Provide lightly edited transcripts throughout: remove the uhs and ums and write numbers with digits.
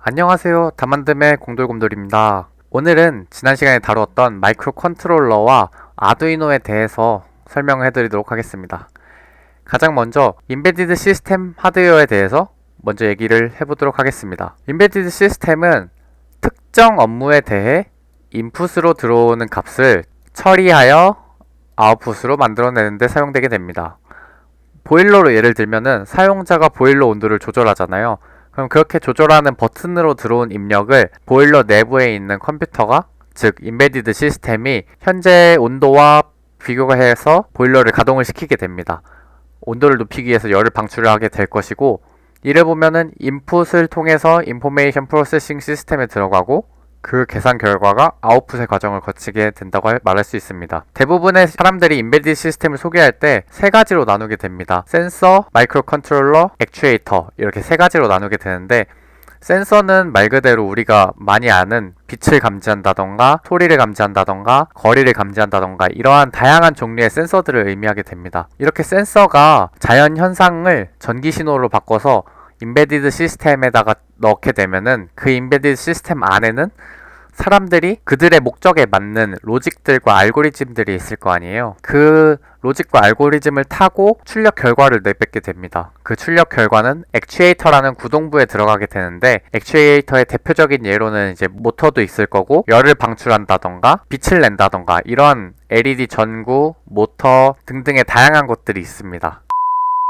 안녕하세요. 다만듦의 공돌곰돌입니다. 오늘은 지난 시간에 다루었던 마이크로 컨트롤러와 아두이노에 대해서 설명을 해드리도록 하겠습니다. 가장 먼저 인베디드 시스템 하드웨어에 대해서 먼저 얘기를 해보도록 하겠습니다. 인베디드 시스템은 특정 업무에 대해 인풋으로 들어오는 값을 처리하여 아웃풋으로 만들어내는 데 사용되게 됩니다. 보일러로 예를 들면은 사용자가 보일러 온도를 조절하잖아요. 그럼 그렇게 조절하는 버튼으로 들어온 입력을 보일러 내부에 있는 컴퓨터가, 즉 인베디드 시스템이 현재 온도와 비교가 해서 보일러를 가동을 시키게 됩니다. 온도를 높이기 위해서 열을 방출을 하게 될 것이고, 이를 보면은 인풋을 통해서 인포메이션 프로세싱 시스템에 들어가고 그 계산 결과가 아웃풋의 과정을 거치게 된다고 말할 수 있습니다. 대부분의 사람들이 인베디드 시스템을 소개할 때 세 가지로 나누게 됩니다. 센서, 마이크로 컨트롤러, 액추에이터, 이렇게 세 가지로 나누게 되는데, 센서는 말 그대로 우리가 많이 아는 빛을 감지한다던가 소리를 감지한다던가 거리를 감지한다던가 이러한 다양한 종류의 센서들을 의미하게 됩니다. 이렇게 센서가 자연 현상을 전기 신호로 바꿔서 인베디드 시스템에다가 넣게 되면은 그 인베디드 시스템 안에는 사람들이 그들의 목적에 맞는 로직들과 알고리즘들이 있을 거 아니에요. 그 로직과 알고리즘을 타고 출력 결과를 내뱉게 됩니다. 그 출력 결과는 액추에이터라는 구동부에 들어가게 되는데, 액추에이터의 대표적인 예로는 이제 모터도 있을 거고, 열을 방출한다던가 빛을 낸다던가 이런 LED 전구, 모터 등등의 다양한 것들이 있습니다.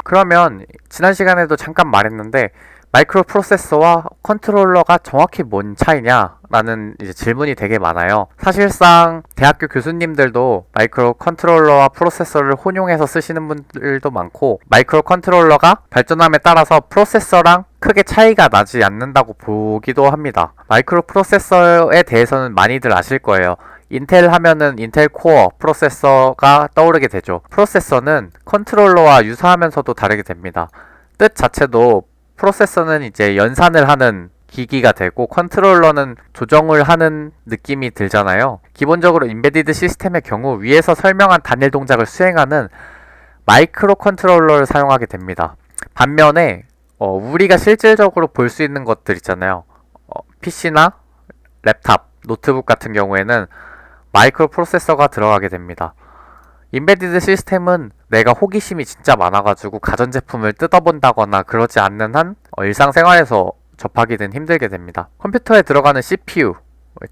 그러면 지난 시간에도 잠깐 말했는데, 마이크로 프로세서와 컨트롤러가 정확히 뭔 차이냐? 라는 이제 질문이 되게 많아요. 사실상 대학교 교수님들도 마이크로 컨트롤러와 프로세서를 혼용해서 쓰시는 분들도 많고, 마이크로 컨트롤러가 발전함에 따라서 프로세서랑 크게 차이가 나지 않는다고 보기도 합니다. 마이크로 프로세서에 대해서는 많이들 아실 거예요. 인텔 하면은 인텔 코어 프로세서가 떠오르게 되죠. 프로세서는 컨트롤러와 유사하면서도 다르게 됩니다. 뜻 자체도 프로세서는 이제 연산을 하는 기기가 되고, 컨트롤러는 조정을 하는 느낌이 들잖아요. 기본적으로 인베디드 시스템의 경우 위에서 설명한 단일 동작을 수행하는 마이크로 컨트롤러를 사용하게 됩니다. 반면에 우리가 실질적으로 볼 수 있는 것들 있잖아요. PC나 랩탑, 노트북 같은 경우에는 마이크로 프로세서가 들어가게 됩니다. 인베디드 시스템은 내가 호기심이 진짜 많아가지고 가전제품을 뜯어본다거나 그러지 않는 한 일상생활에서 접하기는 힘들게 됩니다. 컴퓨터에 들어가는 CPU,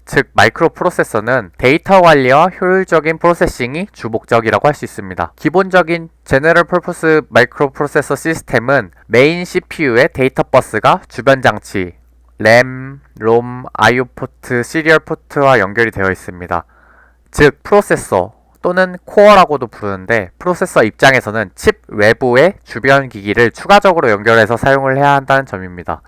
즉 마이크로 프로세서는 데이터 관리와 효율적인 프로세싱이 주 목적이라고 할 수 있습니다. 기본적인 제너럴 퍼포스 마이크로 프로세서 시스템은 메인 CPU의 데이터 버스가 주변 장치, 램, 롬, IO 포트, 시리얼 포트와 연결이 되어 있습니다. 즉 프로세서 또는 코어라고도 부르는데, 프로세서 입장에서는 칩 외부의 주변 기기를 추가적으로 연결해서 사용을 해야 한다는 점입니다.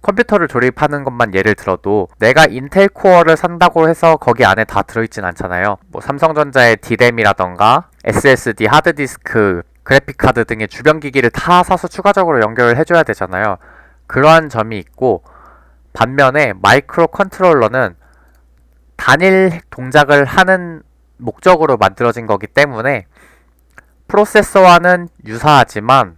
컴퓨터를 조립하는 것만 예를 들어도 내가 인텔 코어를 산다고 해서 거기 안에 다 들어있진 않잖아요. 삼성전자의 D램이라던가 SSD, 하드디스크, 그래픽카드 등의 주변 기기를 다 사서 추가적으로 연결을 해줘야 되잖아요. 그러한 점이 있고, 반면에 마이크로 컨트롤러는 단일 동작을 하는 목적으로 만들어진 거기 때문에 프로세서와는 유사하지만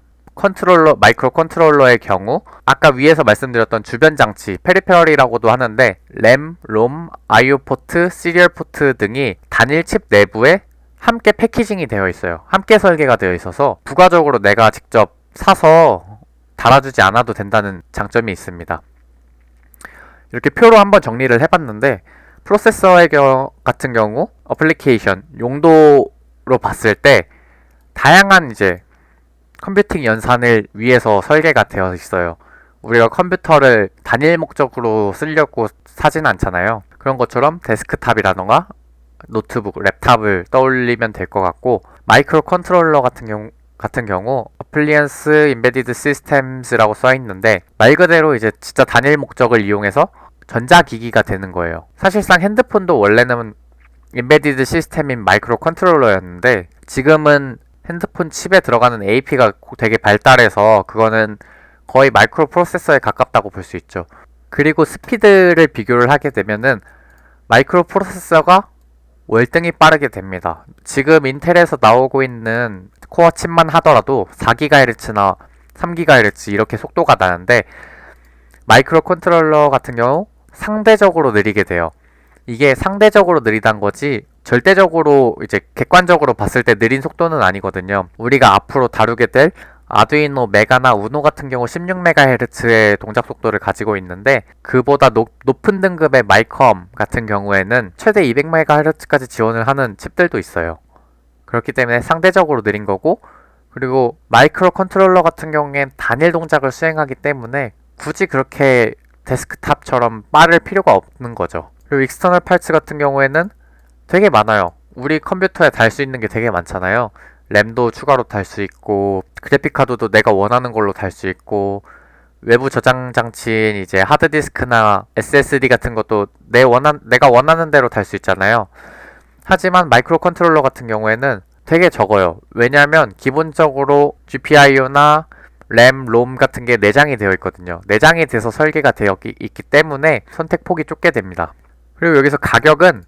마이크로 컨트롤러의 경우 아까 위에서 말씀드렸던 주변 장치, 페리페럴이라고도 하는데, 램, 롬, IO 포트, 시리얼 포트 등이 단일 칩 내부에 함께 패키징이 되어 있어요. 함께 설계가 되어 있어서 부가적으로 내가 직접 사서 달아주지 않아도 된다는 장점이 있습니다. 이렇게 표로 한번 정리를 해봤는데, 프로세서의 같은 경우 어플리케이션 용도로 봤을 때 다양한 이제 컴퓨팅 연산을 위해서 설계가 되어 있어요. 우리가 컴퓨터를 단일 목적으로 쓰려고 사진 않잖아요. 그런 것처럼 데스크탑이라던가 노트북, 랩탑을 떠올리면 될 것 같고, 마이크로 컨트롤러 같은 경우 어플리언스 인베디드 시스템스라고 써 있는데, 말 그대로 이제 진짜 단일 목적을 이용해서 전자기기가 되는 거예요. 사실상 핸드폰도 원래는 인베디드 시스템인 마이크로 컨트롤러였는데, 지금은 핸드폰 칩에 들어가는 AP가 되게 발달해서 그거는 거의 마이크로 프로세서에 가깝다고 볼 수 있죠. 그리고 스피드를 비교를 하게 되면은 마이크로 프로세서가 월등히 빠르게 됩니다. 지금 인텔에서 나오고 있는 코어 칩만 하더라도 4GHz나 3GHz 이렇게 속도가 나는데, 마이크로 컨트롤러 같은 경우 상대적으로 느리게 돼요. 이게 상대적으로 느리단 거지 절대적으로 이제 객관적으로 봤을 때 느린 속도는 아니거든요. 우리가 앞으로 다루게 될 아두이노 메가나 우노 같은 경우 16MHz의 동작 속도를 가지고 있는데 그보다 높은 등급의 마이컴 같은 경우에는 최대 200MHz까지 지원을 하는 칩들도 있어요. 그렇기 때문에 상대적으로 느린 거고, 그리고 마이크로 컨트롤러 같은 경우엔 단일 동작을 수행하기 때문에 굳이 그렇게 데스크탑처럼 빠를 필요가 없는 거죠. 그리고 익스터널 파츠 같은 경우에는 되게 많아요. 우리 컴퓨터에 달 수 있는 게 되게 많잖아요. 램도 추가로 달 수 있고, 그래픽카드도 내가 원하는 걸로 달 수 있고, 외부 저장 장치인 이제 하드디스크나 SSD 같은 것도 내가 원하는 대로 달 수 있잖아요. 하지만 마이크로 컨트롤러 같은 경우에는 되게 적어요. 왜냐하면 기본적으로 GPIO나 램, 롬 같은 게 내장이 되어 있거든요. 내장이 돼서 설계가 되어 있기 때문에 선택 폭이 좁게 됩니다. 그리고 여기서 가격은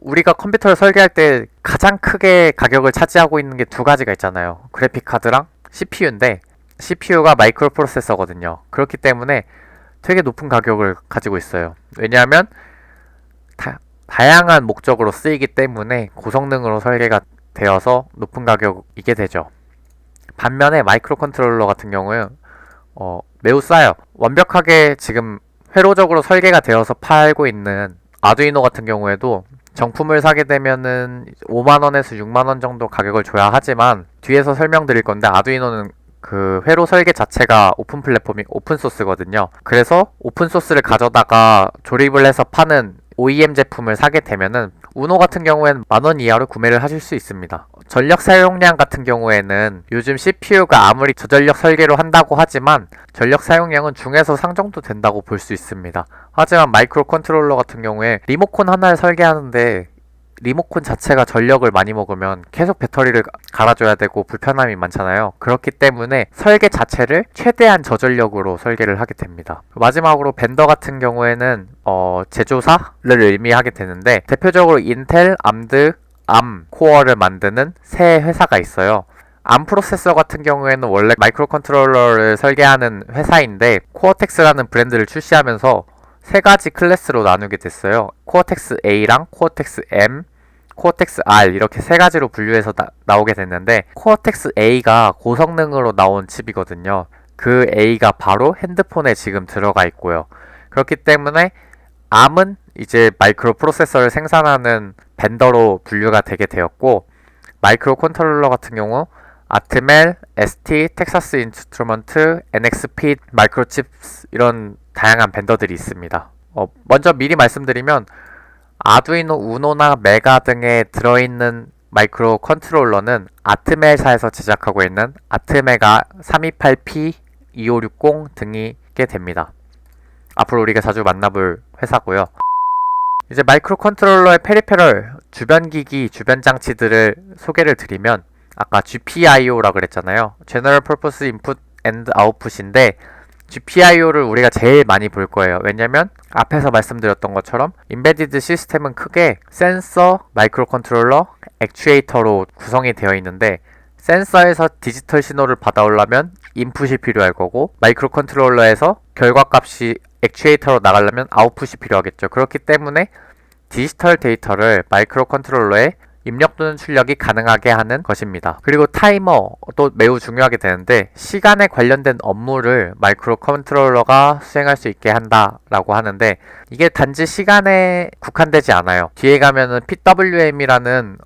우리가 컴퓨터를 설계할 때 가장 크게 가격을 차지하고 있는 게 두 가지가 있잖아요. 그래픽 카드랑 CPU인데 CPU가 마이크로 프로세서거든요. 그렇기 때문에 되게 높은 가격을 가지고 있어요. 왜냐하면 다양한 목적으로 쓰이기 때문에 고성능으로 설계가 되어서 높은 가격이게 되죠. 반면에 마이크로 컨트롤러 같은 경우는 매우 싸요. 완벽하게 지금 회로적으로 설계가 되어서 팔고 있는 아두이노 같은 경우에도 정품을 사게 되면은 5만원에서 6만원 정도 가격을 줘야 하지만, 뒤에서 설명드릴 건데 아두이노는 그 회로 설계 자체가 오픈 플랫폼이 오픈소스거든요. 그래서 오픈소스를 가져다가 조립을 해서 파는 OEM 제품을 사게 되면은 우노 같은 경우에는 10,000원 이하로 구매를 하실 수 있습니다. 전력 사용량 같은 경우에는 요즘 CPU가 아무리 저전력 설계로 한다고 하지만 전력 사용량은 중에서 상 정도 된다고 볼 수 있습니다. 하지만 마이크로 컨트롤러 같은 경우에 리모컨 하나를 설계하는데 리모컨 자체가 전력을 많이 먹으면 계속 배터리를 갈아줘야 되고 불편함이 많잖아요. 그렇기 때문에 설계 자체를 최대한 저전력으로 설계를 하게 됩니다. 마지막으로 벤더 같은 경우에는 제조사를 의미하게 되는데, 대표적으로 인텔, 암드, 암 코어를 만드는 세 회사가 있어요. 암 프로세서 같은 경우에는 원래 마이크로 컨트롤러를 설계하는 회사인데 코어텍스라는 브랜드를 출시하면서 세 가지 클래스로 나누게 됐어요. 코어텍스 A랑 코어텍스 M, 코어텍스 R 이렇게 세 가지로 분류해서 나오게 됐는데, 코어텍스 A가 고성능으로 나온 칩이거든요. 그 A가 바로 핸드폰에 지금 들어가 있고요. 그렇기 때문에 ARM은 이제 마이크로 프로세서를 생산하는 벤더로 분류가 되게 되었고, 마이크로 컨트롤러 같은 경우 아트멜, ST, 텍사스 인스트루먼트, NXP, 마이크로칩스 이런 다양한 벤더들이 있습니다. 먼저 미리 말씀드리면 아두이노 우노나 메가 등에 들어있는 마이크로 컨트롤러는 아트멜사에서 제작하고 있는 아트메가 328P, 2560 등이게 됩니다. 앞으로 우리가 자주 만나볼 회사고요. 이제 마이크로 컨트롤러의 페리페럴, 주변 기기, 주변 장치들을 소개를 드리면, 아까 GPIO라고 그랬잖아요. General Purpose Input and Output인데 GPIO를 우리가 제일 많이 볼 거예요. 왜냐면 앞에서 말씀드렸던 것처럼 인베디드 시스템은 크게 센서, 마이크로 컨트롤러, 액추에이터로 구성이 되어 있는데, 센서에서 디지털 신호를 받아오려면 인풋이 필요할 거고, 마이크로 컨트롤러에서 결과값이 액추에이터로 나가려면 아웃풋이 필요하겠죠. 그렇기 때문에 디지털 데이터를 마이크로 컨트롤러에 입력 또는 출력이 가능하게 하는 것입니다. 그리고 타이머도 매우 중요하게 되는데, 시간에 관련된 업무를 마이크로 컨트롤러가 수행할 수 있게 한다라고 하는데, 이게 단지 시간에 국한되지 않아요. 뒤에 가면은 PWM이라는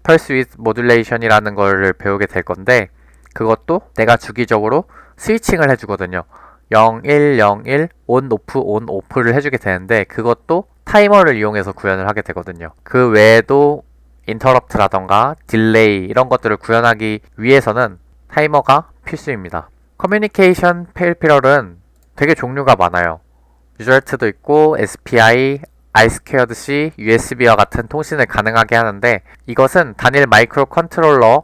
Pulse Width Modulation이라는 거를 배우게 될 건데, 그것도 내가 주기적으로 스위칭을 해주거든요. 0, 1, 0, 1, 온, 오프를 해주게 되는데, 그것도 타이머를 이용해서 구현을 하게 되거든요. 그 외에도 인터럽트라던가 딜레이 이런 것들을 구현하기 위해서는 타이머가 필수입니다. 커뮤니케이션 페리페럴은 되게 종류가 많아요. 유저트도 있고 SPI, I2C, USB와 같은 통신을 가능하게 하는데, 이것은 단일 마이크로 컨트롤러와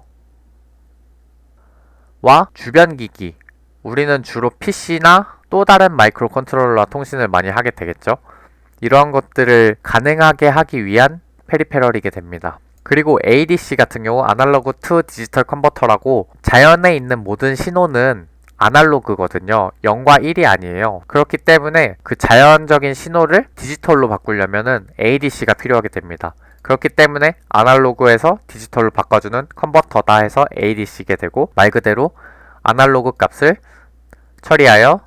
주변 기기, 우리는 주로 PC나 또 다른 마이크로 컨트롤러와 통신을 많이 하게 되겠죠. 이러한 것들을 가능하게 하기 위한 페리페럴이게 됩니다. 그리고 ADC 같은 경우 아날로그 투 디지털 컨버터라고, 자연에 있는 모든 신호는 아날로그거든요. 0과 1이 아니에요. 그렇기 때문에 그 자연적인 신호를 디지털로 바꾸려면은 ADC가 필요하게 됩니다. 그렇기 때문에 아날로그에서 디지털로 바꿔주는 컨버터다 해서 ADC게 되고, 말 그대로 아날로그 값을 처리하여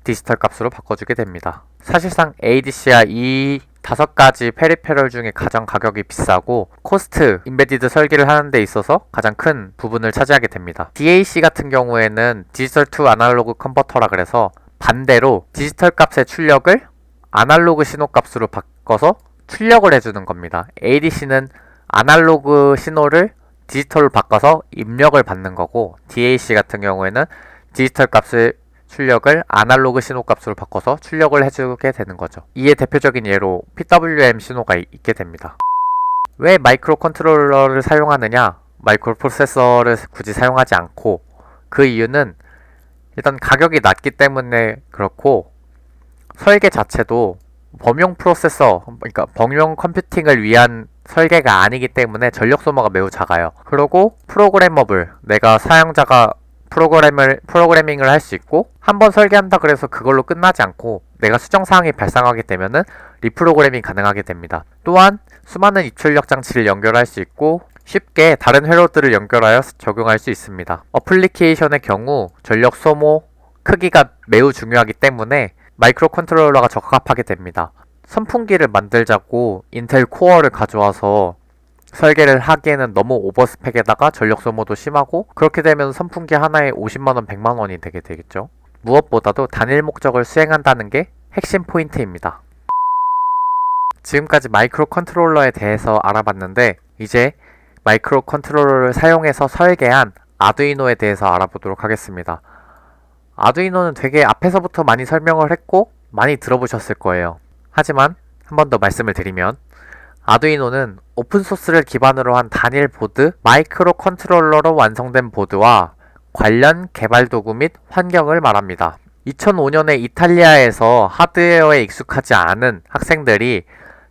디지털 값으로 바꿔주게 됩니다. 사실상 ADC와 이 5가지 페리페럴 중에 가장 가격이 비싸고 코스트, 인베디드 설계를 하는 데 있어서 가장 큰 부분을 차지하게 됩니다. DAC 같은 경우에는 디지털 투 아날로그 컨버터라 그래서 반대로 디지털 값의 출력을 아날로그 신호 값으로 바꿔서 출력을 해주는 겁니다. ADC는 아날로그 신호를 디지털로 바꿔서 입력을 받는 거고, DAC 같은 경우에는 디지털 값을 출력을 아날로그 신호 값으로 바꿔서 출력을 해주게 되는 거죠. 이에 대표적인 예로 PWM 신호가 있게 됩니다. 왜 마이크로 컨트롤러를 사용하느냐? 마이크로 프로세서를 굳이 사용하지 않고, 그 이유는 일단 가격이 낮기 때문에 그렇고, 설계 자체도 범용 프로세서, 그러니까 범용 컴퓨팅을 위한 설계가 아니기 때문에 전력 소모가 매우 작아요. 그리고 프로그래머블, 내가 사용자가 프로그래밍을 할 수 있고, 한번 설계한다 그래서 그걸로 끝나지 않고 내가 수정사항이 발생하게 되면은 리프로그래밍 가능하게 됩니다. 또한 수많은 입출력 장치를 연결할 수 있고 쉽게 다른 회로들을 연결하여 적용할 수 있습니다. 어플리케이션의 경우 전력 소모 크기가 매우 중요하기 때문에 마이크로 컨트롤러가 적합하게 됩니다. 선풍기를 만들자고 인텔 코어를 가져와서 설계를 하기에는 너무 오버스펙에다가 전력 소모도 심하고, 그렇게 되면 선풍기 하나에 50만원, 100만원이 되게 되겠죠. 무엇보다도 단일 목적을 수행한다는 게 핵심 포인트입니다. 지금까지 마이크로 컨트롤러에 대해서 알아봤는데, 이제 마이크로 컨트롤러를 사용해서 설계한 아두이노에 대해서 알아보도록 하겠습니다. 아두이노는 되게 앞에서부터 많이 설명을 했고 많이 들어보셨을 거예요. 하지만 한 번 더 말씀을 드리면, 아두이노는 오픈소스를 기반으로 한 단일 보드, 마이크로 컨트롤러로 완성된 보드와 관련 개발 도구 및 환경을 말합니다. 2005년에 이탈리아에서 하드웨어에 익숙하지 않은 학생들이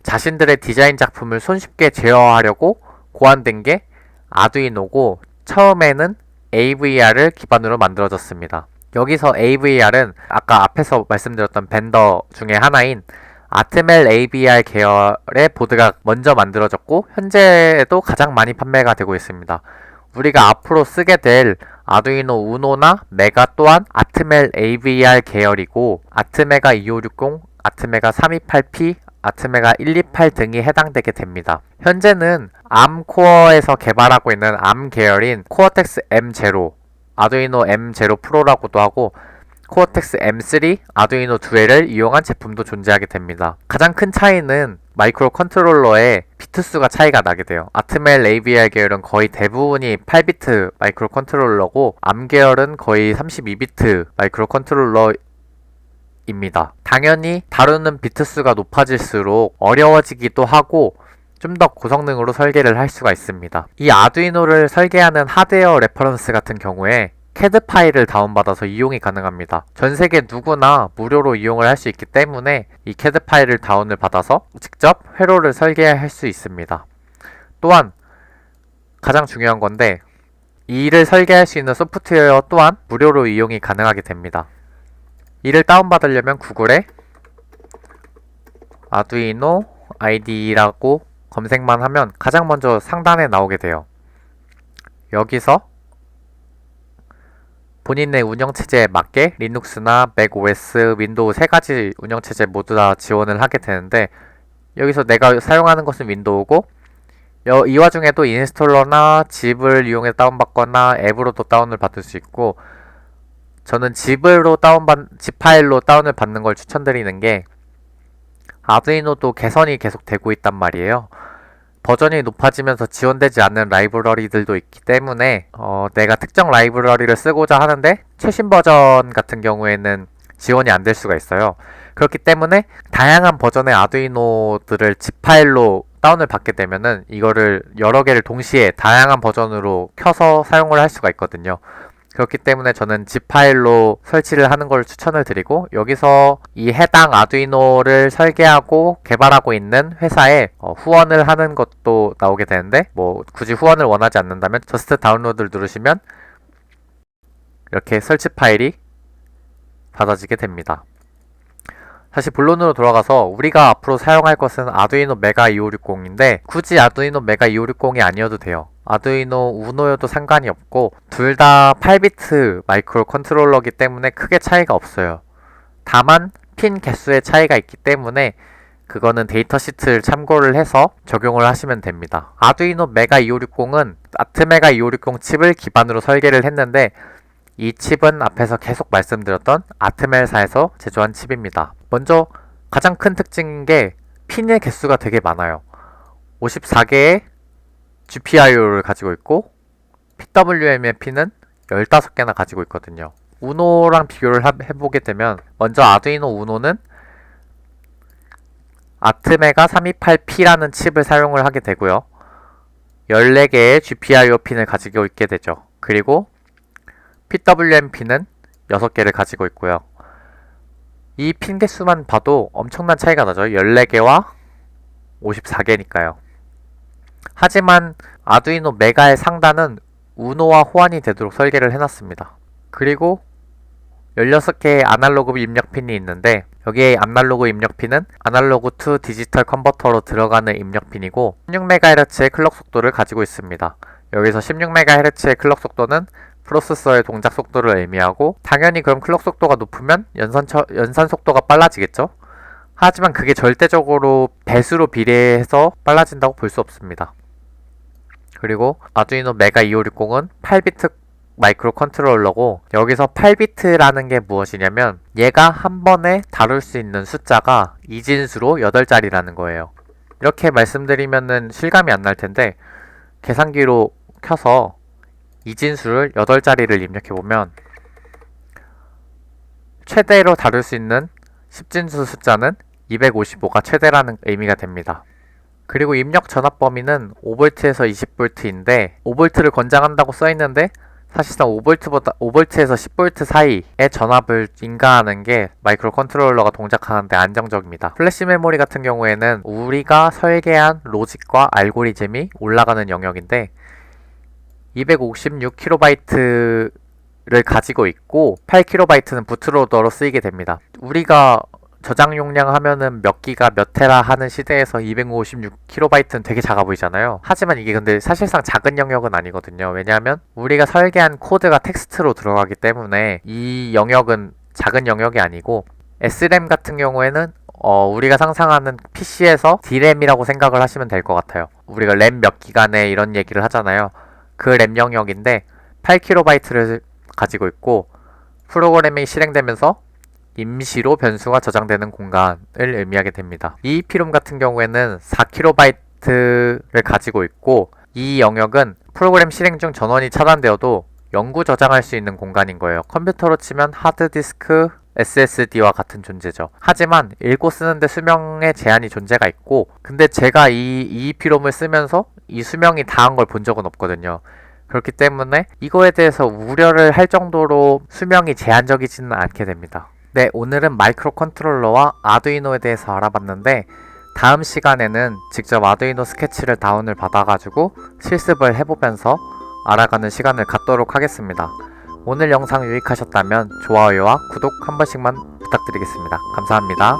자신들의 디자인 작품을 손쉽게 제어하려고 고안된 게 아두이노고, 처음에는 AVR을 기반으로 만들어졌습니다. 여기서 AVR은 아까 앞에서 말씀드렸던 벤더 중에 하나인 아트멜 AVR 계열의 보드가 먼저 만들어졌고, 현재도 가장 많이 판매가 되고 있습니다. 우리가 앞으로 쓰게 될 아두이노 우노나 메가 또한 아트멜 AVR 계열이고, 아트메가 2560, 아트메가 328P, 아트메가 128 등이 해당되게 됩니다. 현재는 암 코어에서 개발하고 있는 암 계열인 코어텍스 M0, 아두이노 M0 프로라고도 하고 코어텍스 M3, 아두이노 듀엘을 이용한 제품도 존재하게 됩니다. 가장 큰 차이는 마이크로 컨트롤러의 비트수가 차이가 나게 돼요. 아트멜 AVR 계열은 거의 대부분이 8비트 마이크로 컨트롤러고, 암 계열은 거의 32비트 마이크로 컨트롤러입니다. 당연히 다루는 비트수가 높아질수록 어려워지기도 하고 좀 더 고성능으로 설계를 할 수가 있습니다. 이 아두이노를 설계하는 하드웨어 레퍼런스 같은 경우에 CAD 파일을 다운받아서 이용이 가능합니다. 전세계 누구나 무료로 이용을 할 수 있기 때문에 이 CAD 파일을 다운을 받아서 직접 회로를 설계할 수 있습니다. 또한 가장 중요한 건데, 이를 설계할 수 있는 소프트웨어 또한 무료로 이용이 가능하게 됩니다. 이를 다운받으려면 구글에 아두이노 IDE라고 검색만 하면 가장 먼저 상단에 나오게 돼요. 여기서 본인의 운영체제에 맞게 리눅스나 맥OS, 윈도우 3가지 운영체제 모두 다 지원을 하게 되는데, 여기서 내가 사용하는 것은 윈도우고, 이 와중에도 인스톨러나 zip을 이용해 다운받거나 앱으로도 다운을 받을 수 있고, 저는 zip 파일로 다운을 받는 걸 추천드리는 게, 아두이노도 개선이 계속 되고 있단 말이에요. 버전이 높아지면서 지원되지 않는 라이브러리들도 있기 때문에 내가 특정 라이브러리를 쓰고자 하는데 최신 버전 같은 경우에는 지원이 안 될 수가 있어요. 그렇기 때문에 다양한 버전의 아두이노들을 zip 파일로 다운을 받게 되면은 이거를 여러 개를 동시에 다양한 버전으로 켜서 사용을 할 수가 있거든요. 그렇기 때문에 저는 zip 파일로 설치를 하는 걸 추천을 드리고, 여기서 이 해당 아두이노를 설계하고 개발하고 있는 회사에 후원을 하는 것도 나오게 되는데, 뭐 굳이 후원을 원하지 않는다면 저스트 다운로드를 누르시면 이렇게 설치 파일이 받아지게 됩니다. 다시 본론으로 돌아가서 우리가 앞으로 사용할 것은 아두이노 메가 2560인데 굳이 아두이노 메가 2560이 아니어도 돼요. 아두이노 우노여도 상관이 없고 둘 다 8비트 마이크로 컨트롤러이기 때문에 크게 차이가 없어요. 다만 핀 개수의 차이가 있기 때문에 그거는 데이터 시트를 참고를 해서 적용을 하시면 됩니다. 아두이노 메가 2560은 아트메가 2560 칩을 기반으로 설계를 했는데 이 칩은 앞에서 계속 말씀드렸던 아트멜사에서 제조한 칩입니다. 먼저 가장 큰 특징인 게 핀의 개수가 되게 많아요. 54개의 GPIO를 가지고 있고 PWM의 핀은 15개나 가지고 있거든요. 우노랑 비교를 해보게 되면 먼저 아두이노 우노는 아트메가 328P라는 칩을 사용을 하게 되고요. 14개의 GPIO 핀을 가지고 있게 되죠. 그리고 PWM 핀은 6개를 가지고 있고요. 이 핀 개수만 봐도 엄청난 차이가 나죠. 14개와 54개니까요. 하지만 아두이노 메가의 상단은 우노와 호환이 되도록 설계를 해놨습니다. 그리고 16개의 아날로그 입력 핀이 있는데 여기에 아날로그 입력 핀은 아날로그 투 디지털 컨버터로 들어가는 입력 핀이고 16MHz의 클럭 속도를 가지고 있습니다. 여기서 16MHz의 클럭 속도는 프로세서의 동작 속도를 의미하고 당연히 그럼 클럭 속도가 높으면 연산 속도가 빨라지겠죠? 하지만 그게 절대적으로 배수로 비례해서 빨라진다고 볼 수 없습니다. 그리고 아두이노 메가 2560은 8비트 마이크로 컨트롤러고 여기서 8비트라는 게 무엇이냐면 얘가 한 번에 다룰 수 있는 숫자가 이진수로 8자리라는 거예요. 이렇게 말씀드리면은 실감이 안 날 텐데 계산기로 켜서 이진수를 8자리를 입력해보면 최대로 다룰 수 있는 10진수 숫자는 255가 최대라는 의미가 됩니다. 그리고 입력 전압 범위는 5V에서 20V인데 5V를 권장한다고 써있는데 사실상 5V에서 10V 사이의 전압을 인가하는 게 마이크로 컨트롤러가 동작하는데 안정적입니다. 플래시 메모리 같은 경우에는 우리가 설계한 로직과 알고리즘이 올라가는 영역인데 256KB를 가지고 있고 8KB는 부트로더로 쓰이게 됩니다. 우리가 저장 용량 하면은 몇 기가 몇 테라 하는 시대에서 256KB는 되게 작아 보이잖아요. 하지만 이게 근데 사실상 작은 영역은 아니거든요. 왜냐하면 우리가 설계한 코드가 텍스트로 들어가기 때문에 이 영역은 작은 영역이 아니고 SRAM 같은 경우에는 우리가 상상하는 PC에서 D램이라고 생각을 하시면 될 것 같아요. 우리가 램 몇 기간에 이런 얘기를 하잖아요. 그 램 영역인데 8KB를 가지고 있고 프로그램이 실행되면서 임시로 변수가 저장되는 공간을 의미하게 됩니다. EEPROM 같은 경우에는 4KB를 가지고 있고 이 영역은 프로그램 실행 중 전원이 차단되어도 영구 저장할 수 있는 공간인 거예요. 컴퓨터로 치면 하드디스크, SSD와 같은 존재죠. 하지만 읽고 쓰는데 수명에 제한이 존재가 있고 근데 제가 이 EEPROM을 쓰면서 이 수명이 다한 걸 본 적은 없거든요. 그렇기 때문에 이거에 대해서 우려를 할 정도로 수명이 제한적이지는 않게 됩니다. 네, 오늘은 마이크로 컨트롤러와 아두이노에 대해서 알아봤는데 다음 시간에는 직접 아두이노 스케치를 다운을 받아가지고 실습을 해보면서 알아가는 시간을 갖도록 하겠습니다. 오늘 영상 유익하셨다면 좋아요와 구독 한 번씩만 부탁드리겠습니다. 감사합니다.